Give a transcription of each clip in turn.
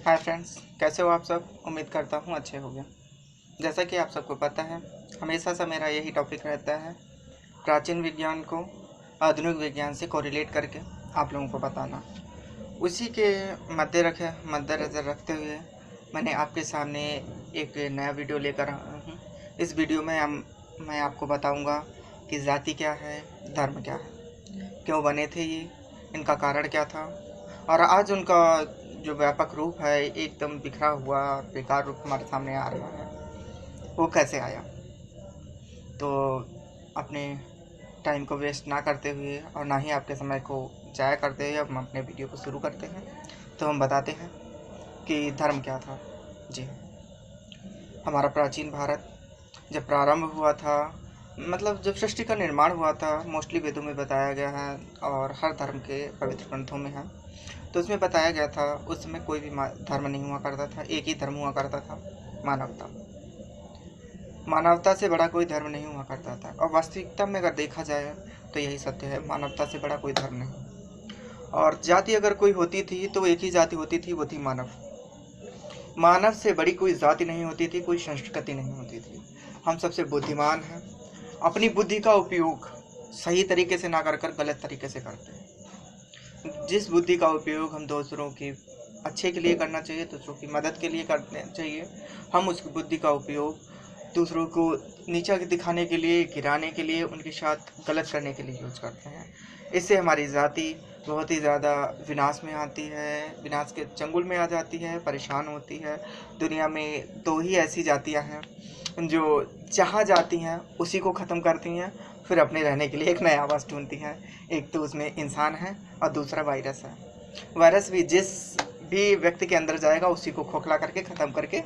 Hi friends, कैसे हो आप सब। उम्मीद करता हूँ अच्छे होंगे। जैसा कि आप सबको पता है, हमेशा से मेरा यही टॉपिक रहता है, प्राचीन विज्ञान को आधुनिक विज्ञान से कोरिलेट करके आप लोगों को बताना। उसी के मद्देनज़र रखते हुए मैंने आपके सामने एक नया वीडियो लेकर आया हूँ। इस वीडियो में मैं आपको बताऊँगा कि जाति क्या है, धर्म क्या है, क्यों बने थे ये, इनका कारण क्या था, और आज उनका जो व्यापक रूप है, एकदम बिखरा हुआ बेकार रूप हमारे सामने आ रहा है, वो कैसे आया। तो अपने टाइम को वेस्ट ना करते हुए और ना ही आपके समय को जाया करते हुए हम अपने वीडियो को शुरू करते हैं। तो हम बताते हैं कि धर्म क्या था। जी, हमारा प्राचीन भारत जब प्रारंभ हुआ था, मतलब जब सृष्टि का निर्माण हुआ था, मोस्टली वेदों में बताया गया है और हर धर्म के पवित्र ग्रंथों में है। तो उसमें बताया गया था उस समय कोई भी धर्म नहीं हुआ करता था, एक ही धर्म हुआ करता था, मानवता। मानवता से बड़ा कोई धर्म नहीं हुआ करता था, और वास्तविकता में अगर देखा जाए तो यही सत्य है, मानवता से बड़ा कोई धर्म नहीं। और जाति अगर कोई होती थी तो एक ही जाति होती थी, वो थी मानव। मानव से बड़ी कोई जाति नहीं होती थी, कोई संस्कृति नहीं होती थी। हम सबसे बुद्धिमान हैं, अपनी बुद्धि का उपयोग सही तरीके से ना कर गलत तरीके से करते हैं। जिस बुद्धि का उपयोग हम दूसरों के अच्छे के लिए करना चाहिए, दूसरों की मदद के लिए करना चाहिए, हम उस बुद्धि का उपयोग दूसरों को नीचा दिखाने के लिए, गिराने के लिए, उनके साथ गलत करने के लिए यूज करते हैं। इससे हमारी जाति बहुत ही ज़्यादा विनाश में आती है, विनाश के चंगुल में आ जाती है, परेशान होती है। दुनिया में दो ही ऐसी जातियां हैं जो जहाँ जाती हैं उसी को ख़त्म करती हैं, फिर अपने रहने के लिए एक नया आवास ढूंढती हैं। एक तो उसमें इंसान है और दूसरा वायरस है। वायरस भी जिस भी व्यक्ति के अंदर जाएगा उसी को खोखला करके ख़त्म करके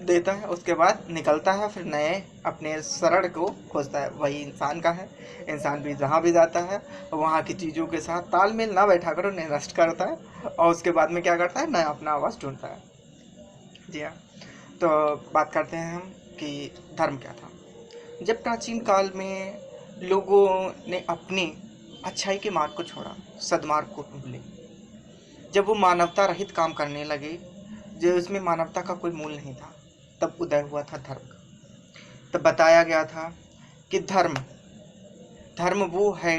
देता है, उसके बाद निकलता है, फिर नए अपने शरण को खोजता है। वही इंसान का है। इंसान भी जहाँ भी जाता है वहाँ की चीज़ों के साथ तालमेल ना बैठा कर उन्हें नष्ट करता है, और उसके बाद में क्या करता है, नया अपना आवाज़ ढूंढता है। जी हाँ, तो बात करते हैं हम कि धर्म क्या था। जब प्राचीन काल में लोगों ने अपनी अच्छाई के मार्ग को छोड़ा, सदमार्ग को ढूंढ, जब वो मानवता रहित काम करने लगे, जो उसमें मानवता का कोई मूल नहीं था, तब उदय हुआ था धर्म का। तब बताया गया था कि धर्म धर्म वो है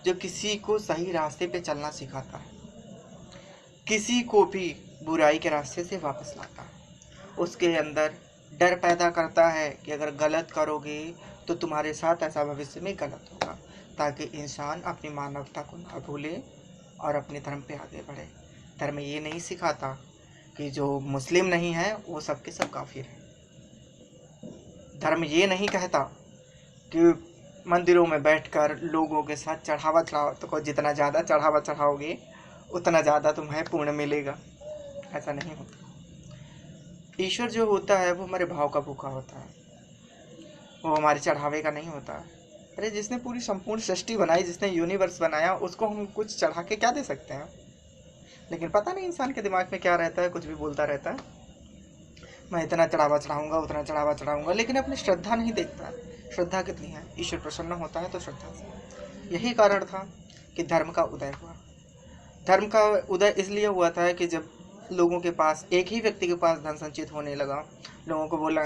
जो किसी को सही रास्ते पे चलना सिखाता है, किसी को भी बुराई के रास्ते से वापस लाता है, उसके अंदर डर पैदा करता है कि अगर गलत करोगे तो तुम्हारे साथ ऐसा भविष्य में गलत होगा, ताकि इंसान अपनी मानवता को ना भूले और अपने धर्म पे आगे बढ़े। धर्म ये नहीं सिखाता कि जो मुस्लिम नहीं है वो सबके सब काफिर हैं। धर्म ये नहीं कहता कि मंदिरों में बैठकर लोगों के साथ चढ़ावा चढ़ाओ, तो जितना ज़्यादा चढ़ावा चढ़ाओगे उतना ज़्यादा तुम्हें पुण्य मिलेगा। ऐसा नहीं होता। ईश्वर जो होता है वो हमारे भाव का भूखा होता है, वो हमारे चढ़ावे का नहीं होता। अरे जिसने पूरी संपूर्ण सृष्टि बनाई, जिसने यूनिवर्स बनाया, उसको हम कुछ चढ़ा के क्या दे सकते हैं। लेकिन पता नहीं इंसान के दिमाग में क्या रहता है, कुछ भी बोलता रहता है, मैं इतना चढ़ावा चढ़ाऊंगा, उतना चढ़ावा चढ़ाऊंगा, लेकिन अपनी श्रद्धा नहीं देखता। श्रद्धा कितनी है, ईश्वर प्रसन्न होता है तो श्रद्धा से। यही कारण था कि धर्म का उदय हुआ। धर्म का उदय इसलिए हुआ था कि जब लोगों के पास, एक ही व्यक्ति के पास धन संचित होने लगा, लोगों को बोला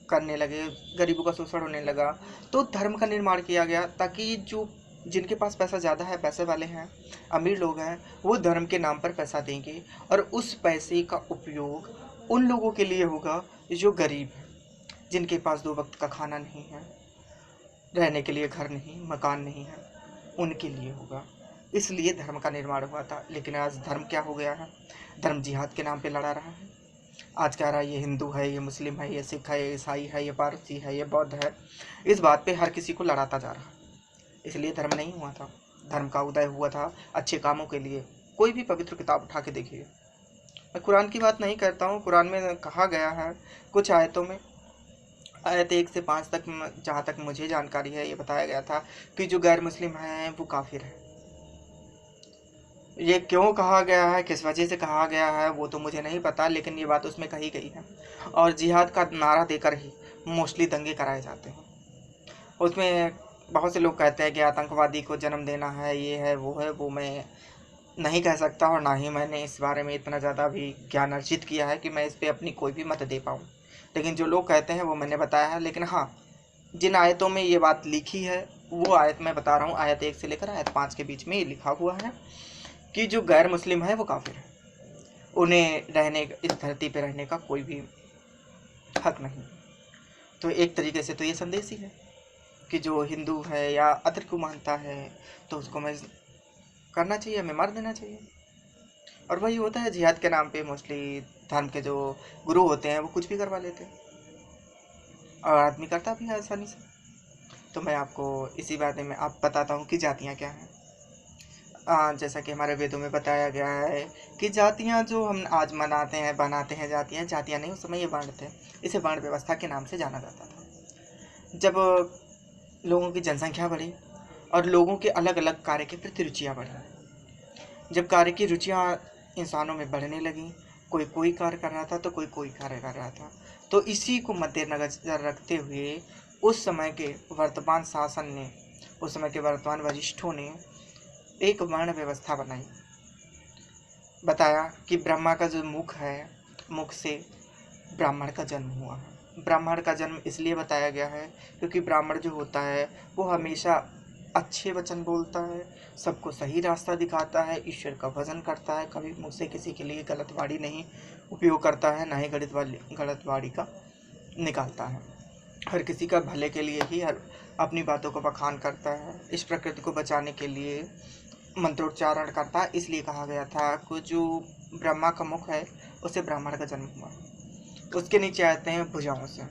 करने लगे, गरीबों का शोषण होने लगा, तो धर्म का निर्माण किया गया, ताकि जो जिनके पास पैसा ज़्यादा है, पैसे वाले हैं, अमीर लोग हैं, वो धर्म के नाम पर पैसा देंगे, और उस पैसे का उपयोग उन लोगों के लिए होगा जो गरीब हैं, जिनके पास 2 वक्त का खाना नहीं है, रहने के लिए घर नहीं, मकान नहीं है, उनके लिए होगा। इसलिए धर्म का निर्माण हुआ था। लेकिन आज धर्म क्या हो गया है, धर्म जिहाद के नाम पे लड़ा रहा है। आज कह रहा है ये हिंदू है, ये मुस्लिम है, ये सिख है, ये ईसाई है, ये पारसी है, ये बौद्ध है। इस बात पे हर किसी को लड़ाता जा रहा है। इसलिए धर्म नहीं हुआ था। धर्म का उदय हुआ था अच्छे कामों के लिए। कोई भी पवित्र किताब उठा के देखिए, मैं कुरान की बात नहीं करता हूँ। कुरान में कहा गया है कुछ आयतों में, आयत 1 से 5 तक जहाँ तक मुझे जानकारी है, ये बताया गया था कि जो गैर मुस्लिम हैं वो काफिर हैं। ये क्यों कहा गया है, किस वजह से कहा गया है, वो तो मुझे नहीं पता, लेकिन ये बात उसमें कही गई है। और जिहाद का नारा देकर ही मोस्टली दंगे कराए जाते हैं। उसमें बहुत से लोग कहते हैं कि आतंकवादी को जन्म देना है, ये है वो है, वो मैं नहीं कह सकता, और ना ही मैंने इस बारे में इतना ज़्यादा भी ज्ञान अर्जित किया है कि मैं इस पे अपनी कोई भी मत दे पाऊँ। लेकिन जो लोग कहते हैं वो मैंने बताया है। लेकिन हाँ, जिन आयतों में ये बात लिखी है वो आयत मैं बता रहा हूँ। आयत 1 से लेकर आयत 5 के बीच में ये लिखा हुआ है कि जो गैर मुस्लिम है वो काफिर है, उन्हें रहने, इस धरती पे रहने का कोई भी हक नहीं। तो एक तरीके से तो ये संदेश ही है कि जो हिंदू है या अदर को मानता है तो उसको मैं करना चाहिए, हमें मार देना चाहिए। और वही होता है जिहाद के नाम पे, मोस्टली धर्म के जो गुरु होते हैं वो कुछ भी करवा लेते हैं और आदमी करता भी है आसानी से। तो मैं आपको इसी बारे में आप बताता हूँ कि जातियाँ क्या हैं। जैसा कि हमारे वेदों में बताया गया है कि जातियाँ जो हम आज मनाते हैं, बनाते हैं, जातियाँ जातियाँ नहीं, उस समय ये वर्ण थे। इसे वर्ण व्यवस्था के नाम से जाना जाता था। जब लोगों की जनसंख्या बढ़ी और लोगों के अलग अलग कार्य के प्रति रुचियाँ बढ़ी, जब कार्य की रुचियाँ इंसानों में बढ़ने लगीं, कोई कोई कार्य कर रहा था तो कोई कोई कार्य कर रहा था, तो इसी को मद्देनजर रखते हुए उस समय के वर्तमान शासन ने, उस समय के वर्तमान वरिष्ठों ने एक वर्ण व्यवस्था बनाई। बताया कि ब्रह्मा का जो मुख है, मुख से ब्राह्मण का जन्म हुआ है। ब्राह्मण का जन्म इसलिए बताया गया है क्योंकि ब्राह्मण जो होता है वो हमेशा अच्छे वचन बोलता है, सबको सही रास्ता दिखाता है, ईश्वर का भजन करता है, कभी मुँह से किसी के लिए गलत वाणी नहीं उपयोग करता है, ना ही गलत वाणी का निकालता है। हर किसी का भले के लिए ही हर अपनी बातों को बखान करता है। इस प्रकृति को बचाने के लिए मंत्रोच्चारण करता है। इसलिए कहा गया था कि जो ब्रह्मा का मुख है उससे ब्राह्मण का जन्म हुआ। उसके नीचे आते हैं भुजाओं से,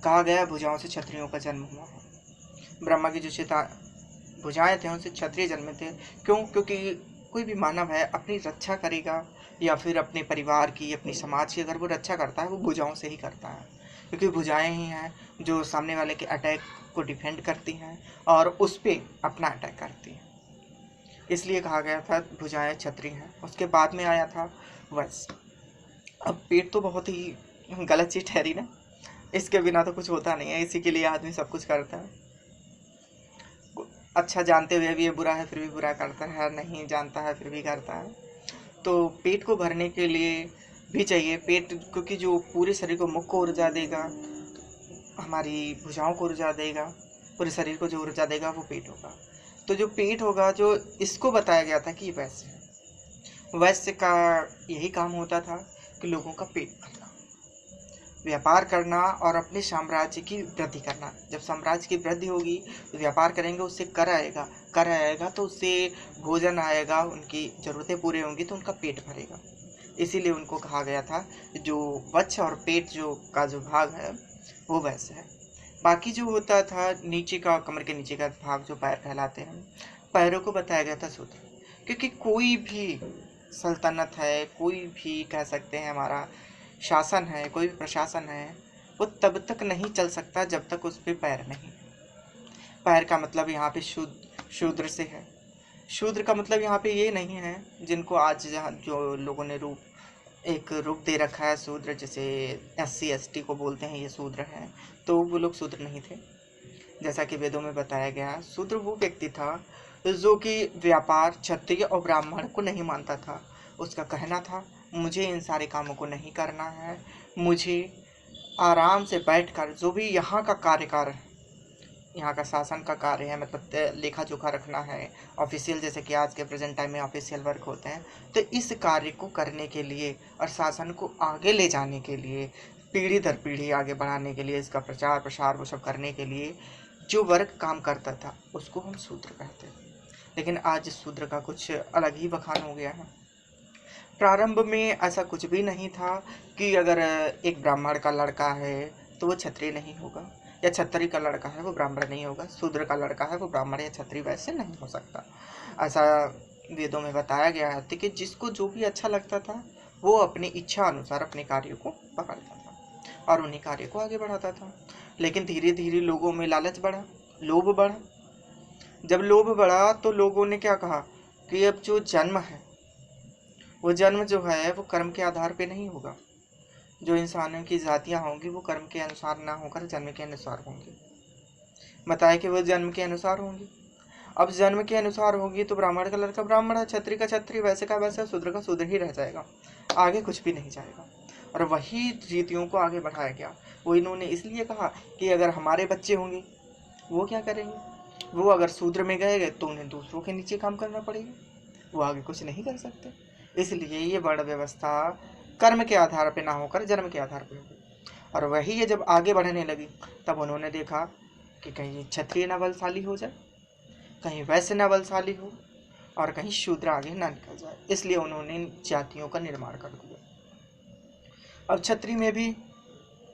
कहा गया है भुजाओं से क्षत्रियों का जन्म हुआ है। ब्रह्मा की जो भुजाएं थे उनसे क्षत्रिय जन्मे थे। क्यों? क्योंकि कोई भी मानव है अपनी रक्षा करेगा या फिर अपने परिवार की, अपनी समाज की अगर वो रक्षा करता है वो भुजाओं से ही करता है, क्योंकि भुजाएं ही हैं जो सामने वाले के अटैक को डिफेंड करती हैं और उस पर अपना अटैक करती हैं। इसलिए कहा गया था भुजाएं क्षत्रिय हैं। उसके बाद में आया था वैश्य। अब पेट तो बहुत ही गलत चीज ठहरी ना, इसके बिना तो कुछ होता नहीं है, इसी के लिए आदमी सब कुछ करता है। अच्छा जानते हुए भी ये बुरा है फिर भी बुरा करता है, नहीं जानता है फिर भी करता है। तो पेट को भरने के लिए भी चाहिए पेट, क्योंकि जो पूरे शरीर को, मुख को ऊर्जा देगा, हमारी भुजाओं को ऊर्जा देगा, पूरे शरीर को जो ऊर्जा देगा वो पेट होगा। तो जो पेट होगा, जो इसको बताया गया था कि वैश्य है। वैश्य का यही काम होता था कि लोगों का पेट भरना, व्यापार करना और अपने साम्राज्य की वृद्धि करना। जब साम्राज्य की वृद्धि होगी तो व्यापार करेंगे, उससे कर आएगा, कर आएगा तो उससे भोजन आएगा, उनकी ज़रूरतें पूरी होंगी तो उनका पेट भरेगा। इसीलिए उनको कहा गया था जो वक्ष और पेट जो का जो भाग है वो वैसे है। बाकी जो होता था नीचे का, कमर के नीचे का भाग जो पैर कहलाते हैं, पैरों को बताया गया था शूद्र। क्योंकि कोई भी सल्तनत है, कोई भी कह सकते हैं हमारा शासन है, कोई भी प्रशासन है, वो तब तक नहीं चल सकता जब तक उस पर पैर नहीं। पैर का मतलब यहाँ पे शूद्र से है। शूद्र का मतलब यहाँ पे ये नहीं है जिनको आज जहाँ जो लोगों ने एक रूप दे रखा है शूद्र, जैसे SC ST को बोलते हैं ये शूद्र हैं, तो वो लोग शूद्र नहीं थे। जैसा कि वेदों में बताया गया, शूद्र वो व्यक्ति था जो कि व्यापार, क्षत्रिय और ब्राह्मण को नहीं मानता था। उसका कहना था मुझे इन सारे कामों को नहीं करना है, मुझे आराम से बैठकर जो भी यहाँ का कार्यकाल है, यहाँ का शासन का कार्य है, मतलब लेखा जोखा रखना है, ऑफिशियल, जैसे कि आज के प्रेजेंट टाइम में ऑफिशियल वर्क होते हैं, तो इस कार्य को करने के लिए और शासन को आगे ले जाने के लिए, पीढ़ी दर पीढ़ी आगे बढ़ाने के लिए, इसका प्रचार प्रसार वो सब करने के लिए जो वर्ग काम करता था उसको हम शूद्र कहते हैं। लेकिन आज शूद्र का कुछ अलग ही बखान हो गया है। प्रारंभ में ऐसा कुछ भी नहीं था कि अगर एक ब्राह्मण का लड़का है तो वो क्षत्रिय नहीं होगा, या क्षत्रिय का लड़का है वो ब्राह्मण नहीं होगा, शूद्र का लड़का है वो ब्राह्मण या क्षत्रिय वैसे नहीं हो सकता। ऐसा वेदों में बताया गया है कि जिसको जो भी अच्छा लगता था वो अपनी इच्छा अनुसार अपने कार्यों को पकड़ता था और उन्हीं कार्यों को आगे बढ़ाता था। लेकिन धीरे धीरे लोगों में लालच बढ़ा, लोभ बढ़ा। जब लोभ बढ़ा तो लोगों ने क्या कहा कि अब जो जन्म है वो जन्म जो है वो कर्म के आधार पे नहीं होगा। जो इंसानों की जातियां होंगी वो कर्म के अनुसार ना होकर जन्म के अनुसार होंगी। बताया कि वो जन्म के अनुसार होंगी। अब जन्म के अनुसार होगी तो ब्राह्मण का लड़का ब्राह्मण है, क्षत्रिय का क्षत्रिय, वैसे का वैसा, शूद्र का शूद्र ही रह जाएगा, आगे कुछ भी नहीं जाएगा। और वही रीतियों को आगे बढ़ाया गया। वो इन्होंने इसलिए कहा कि अगर हमारे बच्चे होंगे वो क्या करेंगे, वो अगर शूद्र में गए तो उन्हें दूसरों के नीचे काम करना पड़ेगा, वो आगे कुछ नहीं कर सकते। इसलिए ये वर्ण व्यवस्था कर्म के आधार पर ना होकर जन्म के आधार पर होगी। और वही ये जब आगे बढ़ने लगी तब उन्होंने देखा कि कहीं क्षत्रिय न बलशाली हो जाए, कहीं वैश्य न बलशाली हो, और कहीं शूद्र आगे ना निकल जाए, इसलिए उन्होंने जातियों का निर्माण कर दिया। अब क्षत्रिय में भी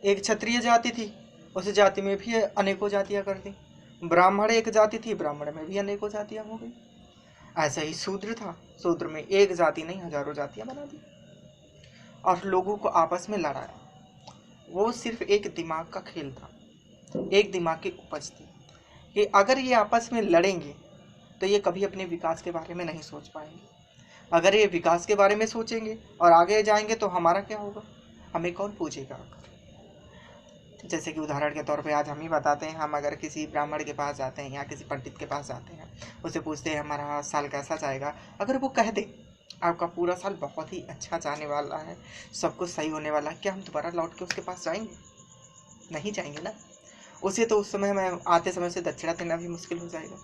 एक क्षत्रिय जाति थी, उस जाति में भी अनेकों जातियां कर दी। ब्राह्मण एक जाति थी, ब्राह्मण में भी अनेकों जातियां हो गई। ऐसा ही शूद्र था, शूद्र में एक जाति नहीं हजारों जातियां बना दी और लोगों को आपस में लड़ाया। वो सिर्फ एक दिमाग का खेल था, एक दिमाग की उपज थी कि अगर ये आपस में लड़ेंगे तो ये कभी अपने विकास के बारे में नहीं सोच पाएंगे। अगर ये विकास के बारे में सोचेंगे और आगे जाएंगे तो हमारा क्या होगा, हमें कौन पूछेगा। जैसे कि उदाहरण के तौर पे आज हम ही बताते हैं, हम अगर किसी ब्राह्मण के पास जाते हैं या किसी पंडित के पास जाते हैं, उससे पूछते हैं हमारा साल कैसा जाएगा, अगर वो कह दे आपका पूरा साल बहुत ही अच्छा जाने वाला है, सब कुछ सही होने वाला है, क्या हम दोबारा लौट के उसके पास जाएंगे? नहीं जाएंगे ना। उसे तो उस समय में आते समय से दक्षिणा देना भी मुश्किल हो जाएगा।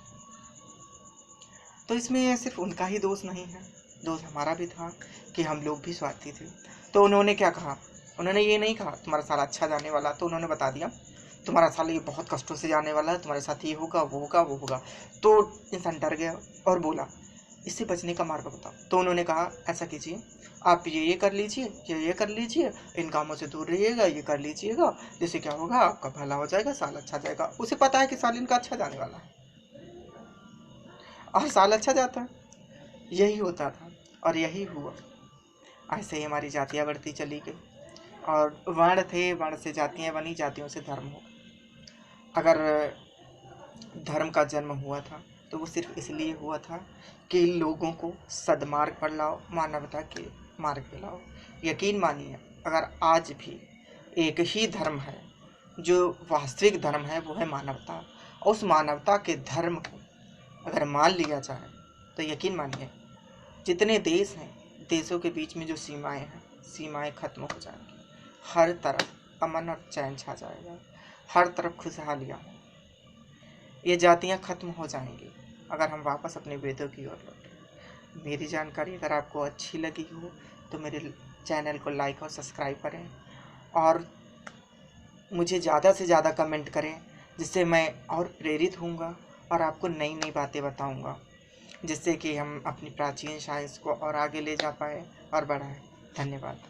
तो इसमें सिर्फ उनका ही दोष नहीं है, दोष हमारा भी था कि हम लोग भी स्वार्थी थे। तो उन्होंने क्या कहा, उन्होंने ये नहीं कहा तुम्हारा साल अच्छा जाने वाला, तो उन्होंने बता दिया तुम्हारा साल ये बहुत कष्टों से जाने वाला है, तुम्हारे साथ ये होगा वो होगा वो होगा। तो इंसान डर गया और बोला इससे बचने का मार्ग बताओ। तो उन्होंने कहा ऐसा कीजिए, आप ये कर लीजिए, ये कर लीजिए, इन कामों से दूर रहिएगा, ये कर लीजिएगा, जिससे क्या होगा आपका भला हो जाएगा, साल अच्छा जाएगा। उसे पता है कि साल इनका अच्छा जाने वाला है और साल अच्छा जाता है, यही होता था और यही हुआ। ऐसे ही हमारी जातियाँ बढ़ती चली गई और वर्ण थे, वर्ण से जातियाँ बनी, जातियों से धर्म हो। अगर धर्म का जन्म हुआ था तो वो सिर्फ इसलिए हुआ था कि लोगों को सद्मार्ग पर लाओ, मानवता के मार्ग पे लाओ। यकीन मानिए अगर आज भी एक ही धर्म है जो वास्तविक धर्म है, वो है मानवता। उस मानवता के धर्म को अगर मान लिया जाए तो यकीन मानिए जितने देश हैं, देशों के बीच में जो सीमाएं हैं, सीमाएं खत्म हो जाएंगी, हर तरफ अमन और चैन छा जाएगा, हर तरफ खुशहालियाँ, ये जातियाँ खत्म हो जाएंगी अगर हम वापस अपने वेदों की ओर लौटें। मेरी जानकारी अगर आपको अच्छी लगी हो तो मेरे चैनल को लाइक और सब्सक्राइब करें और मुझे ज़्यादा से ज़्यादा कमेंट करें, जिससे मैं और प्रेरित होऊंगा और आपको नई नई बातें बताऊंगा, जिससे कि हम अपनी प्राचीन साइंस को और आगे ले जा पाए और बढ़ाएं। धन्यवाद।